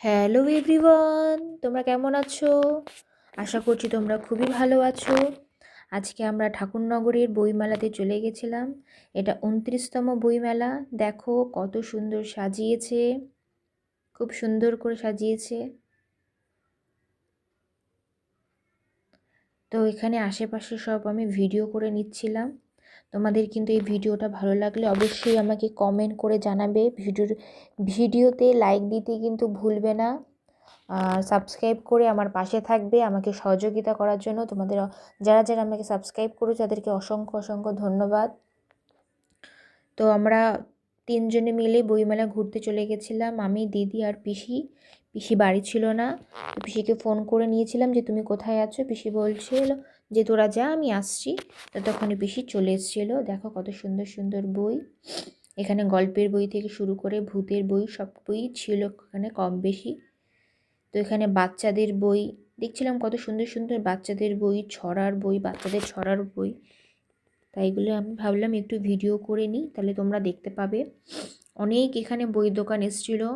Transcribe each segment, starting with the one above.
Hello everyone, তোমরা কেমন আছো? আশা করছি তোমরা খুবই ভালো আছো। আজকে আমরা ঠাকুরনগরের বইমেলাতে চলে গেছিলাম। এটা ২৯তম বইমেলা। দেখো কত সুন্দর সাজিয়েছে, খুব সুন্দর করে সাজিয়েছে। তো এখানে আশেপাশে সব আমি ভিডিও করে নিচ্ছিলাম। তোমাদের কিন্তু এই ভিডিওটা ভালো লাগলে অবশ্যই আমাকে কমেন্ট করে জানাবে। ভিডিওতে লাইক দিতে কিন্তু ভুলবে না। সাবস্ক্রাইব করে আমার পাশে থাকবে আমাকে সহযোগিতা করার জন্য। তোমাদের যারা যারা আমাকে সাবস্ক্রাইব করেছো তাদেরকে অসংখ্য অসংখ্য ধন্যবাদ। তো আমরা তিনজনে মিলে বইমেলা ঘুরতে চলে গেছিলাম, আমি, দিদি আর পিসি। পিসি বাড়ি ছিল না, তো পিসিকে ফোন করে নিয়েছিলাম যে তুমি কোথায় আছো। পিসি বলছিল যে তোরা যা, আমি আসছি। তো তখনই পিসি চলে এসেছিলো। দেখো কত সুন্দর সুন্দর বই। এখানে গল্পের বই থেকে শুরু করে ভূতের বই সব বই ছিল এখানে কম বেশি। তো এখানে বাচ্চাদের বই দেখছিলাম, কত সুন্দর সুন্দর বাচ্চাদের বই, ছড়ার বই, বাচ্চাদের ছড়ার বই। তাই এগুলো আমি ভাবলাম একটু ভিডিও করে নিই, তাহলে তোমরা দেখতে পাবে। অনেক এখানে বইয়ের দোকান এসেছিলো।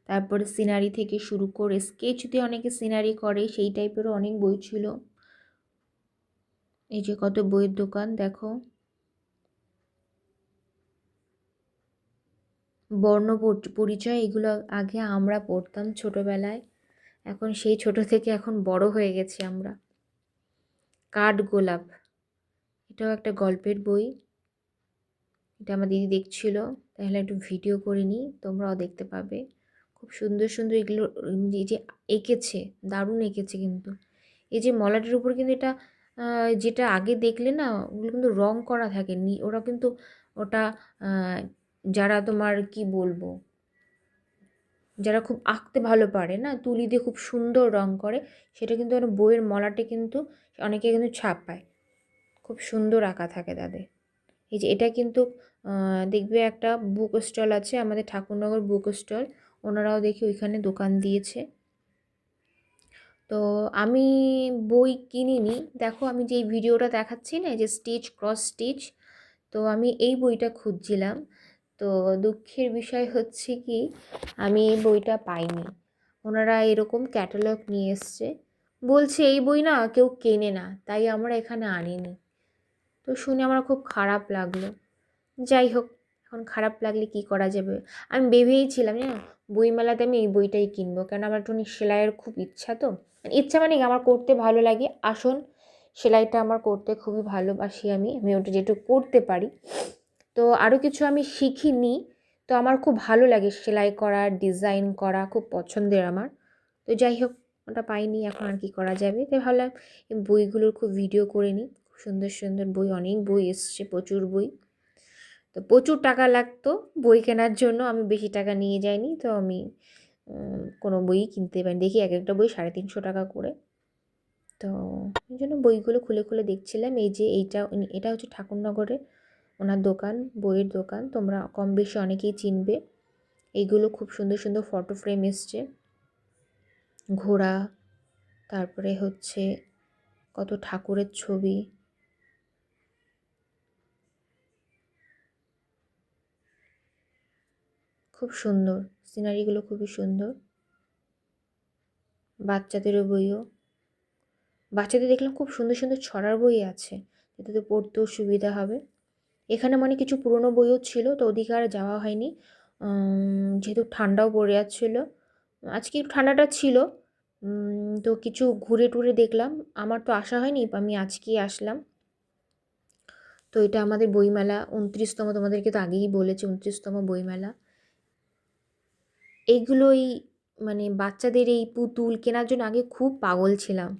তারপরে সিনারি থেকে শুরু করে স্কেচ দিয়ে অনেকে সিনারি করে, সেই টাইপেরও অনেক বই ছিল। এই যে কত বইয়ের দোকান দেখো। বর্ণ পরিচয় এগুলো আগে আমরা পড়তাম ছোটোবেলায়, এখন সেই ছোট থেকে এখন বড় হয়ে গেছি আমরা। কাঠগোলাপ, এটাও একটা গল্পের বই। এটা আমার দিদি দেখছিল, তাহলে একটু ভিডিও করে নিই, তোমরাও দেখতে পাবে। খুব সুন্দর সুন্দর এগুলো এই যে এঁকেছে, দারুণ এঁকেছে কিন্তু। এই যে মলাটের উপর কিন্তু এটা যেটা আগে দেখলে না, ওগুলো কিন্তু রং করা থাকেনি ওরা কিন্তু। ওটা যারা তোমার কি বলবো, যারা খুব আঁকতে ভালো পারে না, তুলি দিয়ে খুব সুন্দর রং করে, সেটা কিন্তু বইয়ের মলাটে কিন্তু অনেকে কিন্তু ছাপায়, খুব সুন্দর আঁকা থাকে তাদের। এই যে এটা কিন্তু দেখবে একটা বুক স্টল আছে, আমাদের ঠাকুরনগর বুক স্টল, ওনারাও দেখি ওইখানে দোকান দিয়েছে। তো আমি বই কিনিনি। দেখো আমি যে এই ভিডিওটা দেখাচ্ছি না, যে স্টিচ ক্রস স্টিচ, তো আমি এই বইটা খুঁজছিলাম। তো দুঃখের বিষয় হচ্ছে কি, আমি এই বইটা পাইনি। ওনারা এরকম ক্যাটালগ নিয়ে এসছে, বলছে এই বই না কেউ কেনে না, তাই আমরা এখানে আনিনি। তো শুনে আমার খুব খারাপ লাগলো। যাই হোক, এখন খারাপ লাগলে কি করা যাবে। আমি ভেবেইছিলাম না, বইমেলাতে আমি এই বইটাই কিনবো, কারণ আমার একটু সেলাইয়ের খুব ইচ্ছা। তো ইচ্ছা মানে আমার করতে ভালো লাগে, আসন সেলাইটা আমার করতে খুবই ভালোবাসি। আমি ওটা যেটুকু করতে পারি। তো আরও কিছু আমি শিখিনি, তো আমার খুব ভালো লাগে সেলাই করা, ডিজাইন করা খুব পছন্দের আমার। তো যাই হোক, ওটা পাইনি, এখন আর কি করা যাবে। তাই ভাবলাম এই বইগুলোর খুব ভিডিও করে নিই। খুব সুন্দর সুন্দর বই, অনেক বই এসছে, প্রচুর বই। তো প্রচুর টাকা লাগতো বই কেনার জন্য, আমি বেশি টাকা নিয়ে যাইনি। তো আমি কোনো বই কিনতে পারি, দেখি এক একটা বই 350 টাকা করে। তো এই জন্য বইগুলো খুলে খুলে দেখছিলাম। এই যে এটা হচ্ছে ঠাকুরনগরে ওনার দোকান, বইয়ের দোকান, তোমরা কম বেশি অনেকেই চিনবে। এইগুলো খুব সুন্দর সুন্দর ফটো ফ্রেম এসছে, ঘোড়া, তারপরে হচ্ছে কত ঠাকুরের ছবি। খুব সুন্দর সিনারিগুলো, খুবই সুন্দর। বাচ্চাদেরও বইও, বাচ্চাদের দেখলাম খুব সুন্দর সুন্দর ছড়ার বই আছে, যাতে পড়তেও সুবিধা হবে। এখানে মানে কিছু পুরনো বইও ছিল, তো ওদিকে আর যাওয়া হয়নি, যেহেতু ঠান্ডাও পড়ে যাচ্ছিলো। আজকে একটু ঠান্ডাটা ছিল, তো কিছু ঘুরে টুরে দেখলাম। আমার তো আসা হয়নি, আমি আজকেই আসলাম। তো এটা আমাদের বইমেলা 29তম, তোমাদেরকে তো আগেই বলেছি 29তম বইমেলা। এইগুলোই মানে বাচ্চাদের এই পুতুল কেনার জন্য আগে খুব পাগল ছিলাম,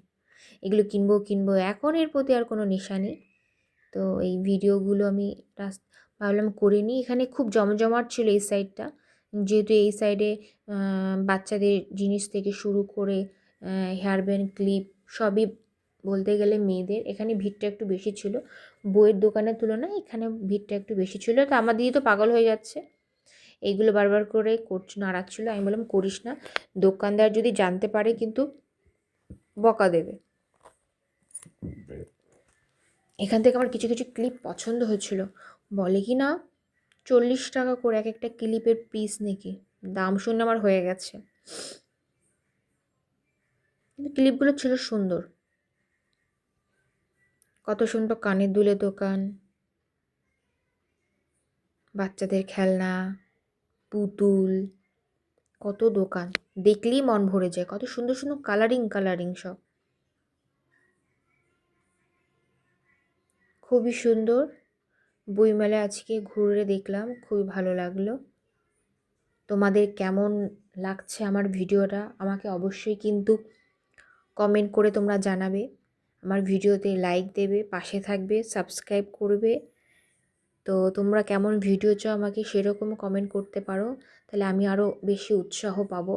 এগুলো কিনবো কিনবো, এখন এর প্রতি আর কোনো নেশা নেই। তো এই ভিডিওগুলো আমি ভাবলাম করে নিই। এখানে খুব জমজমাট ছিল এই সাইডটা, যেহেতু এই সাইডে বাচ্চাদের জিনিস থেকে শুরু করে হেয়ার ব্যান্ড, ক্লিপ সবই বলতে গেলে মেয়েদের। এখানে ভিড়টা একটু বেশি ছিল বইয়ের দোকানের তুলনায়, এখানে ভিড়টা একটু বেশি ছিল। তো আমার দিদি তো পাগল হয়ে যাচ্ছে, এইগুলো বারবার করে নাড়াচ্ছিলো। আমি বললাম করিস না, দোকানদার যদি জানতে পারে কিন্তু বকা দেবে। এখান থেকে আমার কিছু কিছু ক্লিপ পছন্দ হয়েছিল, বলে কি না 40 টাকা করে এক একটা ক্লিপের পিস নাকি, দাম শুনে আমার হয়ে গেছে। কিন্তু ক্লিপগুলো ছিল সুন্দর। কত সুন্দর কানের দুলের দোকান, বাচ্চাদের খেলনা, পুতুল, কত দোকান, দেখলেই মন ভরে যায়। কত সুন্দর সুন্দর কালারিং সব, খুবই সুন্দর। বইমেলায় আজকে ঘুরে দেখলাম, খুবই ভালো লাগলো। তোমাদের কেমন লাগছে আমার ভিডিওটা আমাকে অবশ্যই কিন্তু কমেন্ট করে তোমরা জানাবে। আমার ভিডিওতে লাইক দেবে, পাশে থাকবে, সাবস্ক্রাইব করবে। তো তোমরা কেমন ভিডিও চাও আমাকে সেরকম কমেন্ট করতে পারো, তাহলে আমি আরও বেশি উৎসাহ পাবো।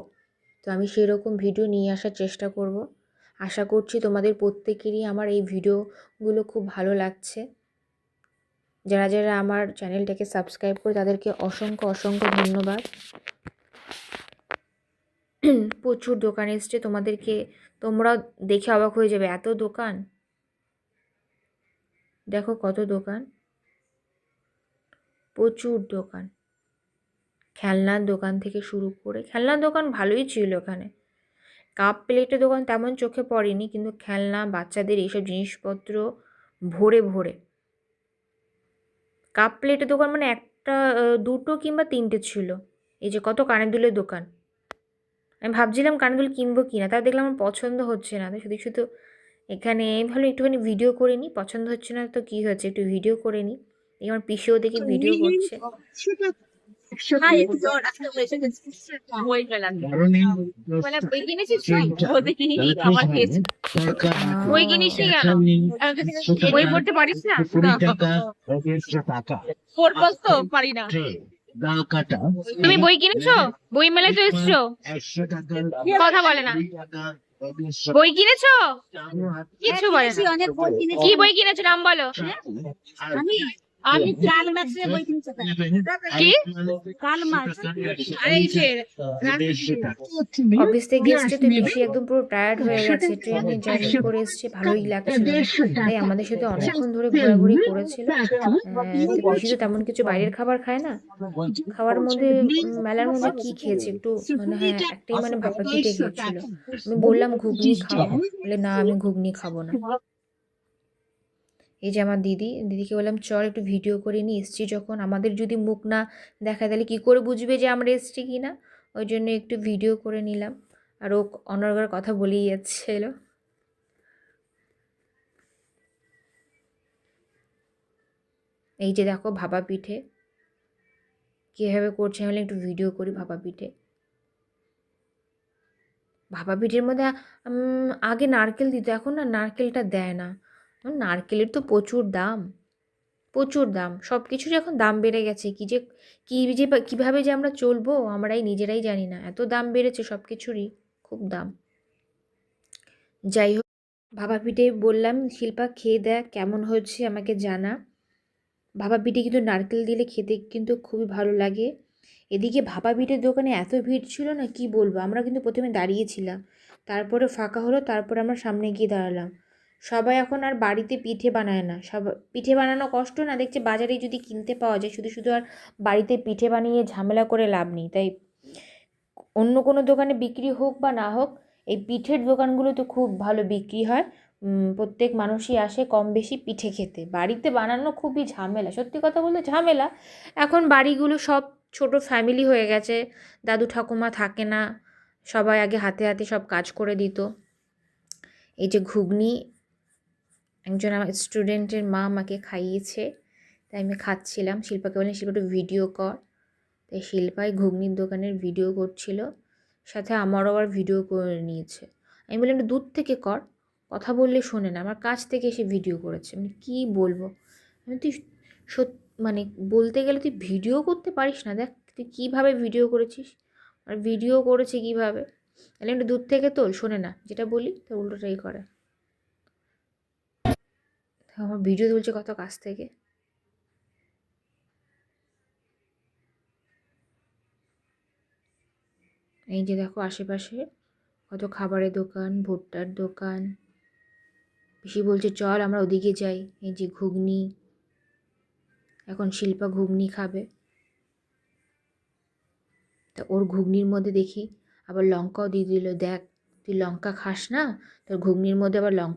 তো আমি সেরকম ভিডিও নিয়ে আসার চেষ্টা করব। আশা করছি তোমাদের প্রত্যেকেরই আমার এই ভিডিওগুলো খুব ভালো লাগছে। যারা যারা আমার চ্যানেলটাকে সাবস্ক্রাইব করে তাদেরকে অসংখ্য অসংখ্য ধন্যবাদ। প্রচুর দোকান এসছে, তোমরা দেখে অবাক হয়ে যাবে, এত দোকান। দেখো কত দোকান, প্রচুর দোকান। খেলনার দোকান থেকে শুরু করে, খেলনার দোকান ভালোই ছিল ওখানে। কাপ প্লেটের দোকান তেমন চোখে পড়েনি, কিন্তু খেলনা, বাচ্চাদের এইসব জিনিসপত্র ভরে ভরে। কাপ প্লেটের দোকান মানে একটা, দুটো কিংবা তিনটে ছিল। এই যে কত কানের দুলের দোকান। আমি ভাবছিলাম কানের দুল কিনবো কিনা, তা দেখলাম আমার পছন্দ হচ্ছে না। তো শুধু শুধু এখানে ভালো একটুখানি ভিডিও করে নিই, পছন্দ হচ্ছে না তো কী হচ্ছে, একটু ভিডিও করে নিই। এই আমার পিসেও দেখি ভিডিও করছে। বই পড়তে পারিস না? পড়বো তো পারি না। তুমি বই কিনেছো? বই মেলায় তো এসছো, কথা বলে না। বই কিনেছো? কিছু বলে না। কি বই কিনেছো নাম বলো? আমি আমি কাল মাসে বই কিনেছি। কি কাল মাস? আরে অফিস থেকে এসছে তো পিসি একদম পুরো টায়ার্ড হয়ে গেছে, ট্রেনে জার্নি করে এসছে, ভালোই লাগছিল না। তাই আমাদের সাথে অনেকক্ষণ ধরে ঘোরাঘুরি করেছিল। তো পিসি তো তেমন কিছু বাইরের খাবার খায় না। খাওয়ার মধ্যে মেলার মধ্যে কি খেয়েছে একটু, মানে হ্যাঁ একটাই মানে ভাপা পিঠে খেয়েছিল। আমি বললাম ঘুগনি খাও, বলে না আমি ঘুগনি খাবো না। এই যে আমার দিদিকে বললাম চল একটু ভিডিও করে নিয়ে এসছি যখন, আমাদের যদি মুখ না দেখায় তাহলে কী করে বুঝবে যে আমরা এসছি কি না। ওই জন্য একটু ভিডিও করে নিলাম। আর ও অনর্গল কথা বলেই যাচ্ছিল। এই যে দেখো ভাপা পিঠে কীভাবে করছে, আমি একটু ভিডিও করি। ভাপা পিঠের মধ্যে আগে নারকেল দিত, এখন না নারকেলটা দেয় না। নারকেলের তো প্রচুর দাম, সব কিছুর এখন দাম বেড়ে গেছে। কীভাবে যে আমরা চলবো আমরাই নিজেরাই জানি না, এত দাম বেড়েছে সব কিছুরই, খুব দাম। যাই হোক, ভাপা পিঠে বললাম শিল্পা খেয়ে দেখ কেমন হয়েছে আমাকে জানা। ভাপা পিঠে কিন্তু নারকেল দিলে খেতে কিন্তু খুবই ভালো লাগে। এদিকে ভাপা পিঠের দোকানে এত ভিড় ছিল না কি বলবো, আমরা কিন্তু প্রথমে দাঁড়িয়েছিলাম, তারপরে ফাঁকা হলো, তারপরে আমরা সামনে গিয়ে দাঁড়ালাম। সবাই এখন আর বাড়িতে পিঠে বানায় না, সব পিঠে বানানো কষ্ট না, দেখছে বাজারে যদি কিনতে পাওয়া যায়, শুধু শুধু আর বাড়িতে পিঠে বানিয়ে ঝামেলা করে লাভ নেই। তাই অন্য কোনো দোকানে বিক্রি হোক বা না হোক, এই পিঠের দোকানগুলো তো খুব ভালো বিক্রি হয়। প্রত্যেক মানুষই আসে কম বেশি পিঠে খেতে। বাড়িতে বানানো খুবই ঝামেলা, সত্যি কথা বলতে ঝামেলা। এখন বাড়িগুলো সব ছোট ফ্যামিলি হয়ে গেছে, দাদু ঠাকুমা থাকে না, সবাই আগে হাতে হাতে সব কাজ করে দিত। এই যে ঘুগনি একজন আমার স্টুডেন্টের মা আমাকে খাইয়েছে, তাই আমি খাচ্ছিলাম। শিল্পাকে বললাম শিল্পা একটু ভিডিও কর, তাই শিল্পাই ঘুগনির দোকানের ভিডিও করছিল, সাথে আমারও আবার ভিডিও করে নিয়েছে। আমি বললাম একটু দূর থেকে কর, কথা বললে শোনে না, আমার কাছ থেকে এসে ভিডিও করেছে। আমি কী বলবো, আমি তুই মানে বলতে গেলে তুই ভিডিও করতে পারিস না, দেখ তুই কীভাবে ভিডিও করেছিস, আর ভিডিও করেছে কীভাবে। তাহলে একটু দূর থেকে তোল, শোনে না যেটা বলি তা উল্টোটাই করে। আমার ভিডিও তুলছে কত কাছ থেকে। এই যে দেখো আশেপাশে কত খাবারের দোকান, ভুট্টার দোকান। পিসি বলছে চল আমরা ওদিকে যাই। এই যে ঘুগনি, এখন শিল্পা ঘুগনি খাবে, তা ওর ঘুগনির মধ্যে দেখি আবার লঙ্কাও দিয়ে দিল। দেখ তুই লঙ্কা খাস না, তোর ঘুগনির মধ্যে আবার লঙ্কা